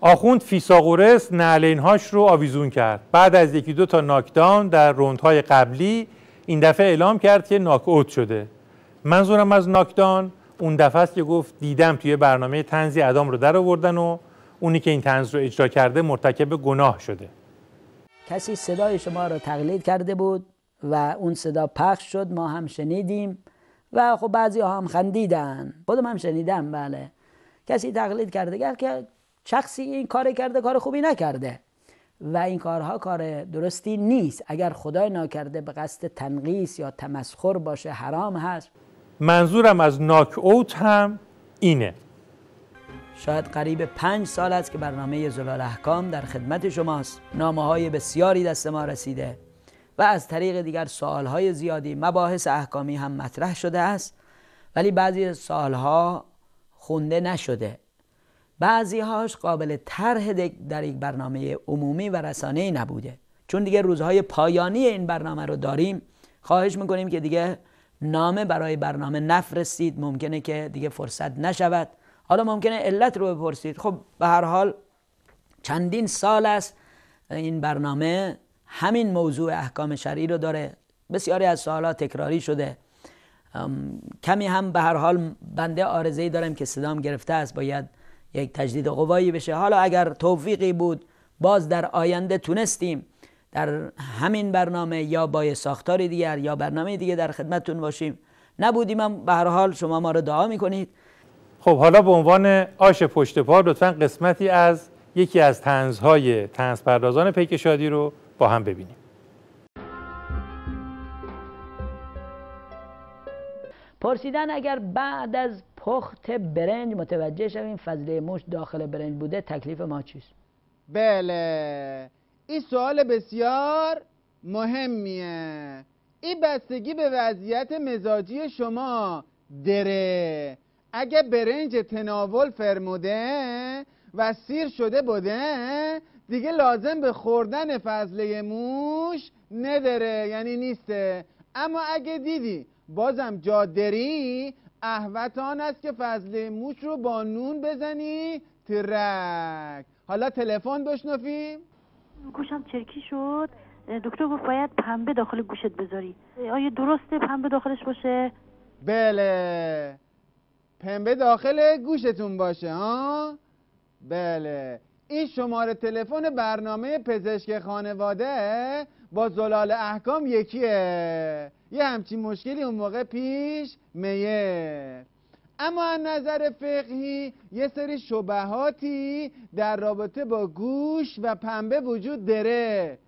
آخوند فیثاغورس نعلین‌هاش رو آویزون کرد. بعد از یکی دو تا ناکداون در روندهای قبلی این دفعه اعلام کرد که ناک اوت شده. منظورم از ناکداون اون دفعه است که گفت دیدم توی برنامه طنزی ادام رو در آوردن و اونی که این طنز رو اجرا کرده مرتکب گناه شده. کسی صدای شما رو تقلید کرده بود و اون صدا پخش شد، ما هم شنیدیم و خب بعضی ها هم خندیدن، خودم هم شنیدم. بله، کسی تقلید کرده که شخصی این کار کرده، کار خوبی نکرده و این کارها کار درستی نیست. اگر خدای ناکرده به قصد تنقیص یا تمسخر باشه حرام هست. منظورم از ناک اوت هم اینه. شاید قریب 5 سال است که برنامه زلال احکام در خدمت شماست. نامه‌های بسیاری دست ما رسیده و از طریق دیگر سوالهای زیادی مباحث احکامی هم مطرح شده است، ولی بعضی سوالها خونده نشده، بعضی هاش قابل طرح در یک برنامه عمومی و رسانه‌ای نبوده. چون دیگه روزهای پایانی این برنامه رو داریم، خواهش میکنیم که دیگه نامه برای برنامه نفرستید، ممکنه که دیگه فرصت نشود. حالا ممکنه علت رو بپرسید. خب به هر حال چندین سال است این برنامه همین موضوع احکام شرعی رو داره. بسیاری از سوالات تکراری شده. کمی هم به هر حال بنده عارضه‌ای دارم که صدام گرفته است، باید یک تجدید قوایی بشه. حالا اگر توفیقی بود باز در آینده تونستیم در همین برنامه یا با ساختار دیگر یا برنامه دیگه در خدمتتون باشیم، نبودیم هم به هر حال شما ما رو دعا میکنید. خب حالا به عنوان آش پشت پا لطفاً قسمتی از یکی از طنزهای طنزپردازان پیک شادی رو با هم ببینیم. پرسیدن اگر بعد از پخت برنج متوجه شویم فضله موش داخل برنج بوده، تکلیف ما چیست؟ بله، این سوال بسیار مهمیه. این بستگی به وضعیت مزاجی شما داره. اگه برنج تناول فرموده و سیر شده بوده، دیگه لازم به خوردن فضله موش نداره، یعنی نیسته. اما اگه دیدی بازم جا داری، احوط آن است که فضله موش رو با نون بزنی ترک. حالا تلفن بشنفیم. گوشم چرکی شد، دکتر گفت باید پنبه داخل گوشت بذاری. آیا درسته پنبه داخلش باشه؟ بله، پنبه داخل گوشتون باشه ها. بله، این شماره تلفن برنامه پزشک خانواده با زلال احکام یکیه. یه همچین مشکلی اون موقع پیش میه. اما از نظر فقهی یه سری شبهاتی در رابطه با گوش و پنبه وجود داره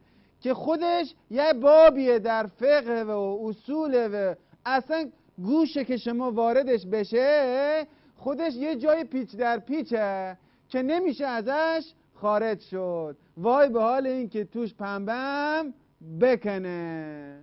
که خودش یه بابیه در فقه و اصول و اصلا گوشه که شما واردش بشه خودش یه جای پیچ در پیچه که نمیشه ازش خارج شد. وای به حال این که توش پنبم بکنه.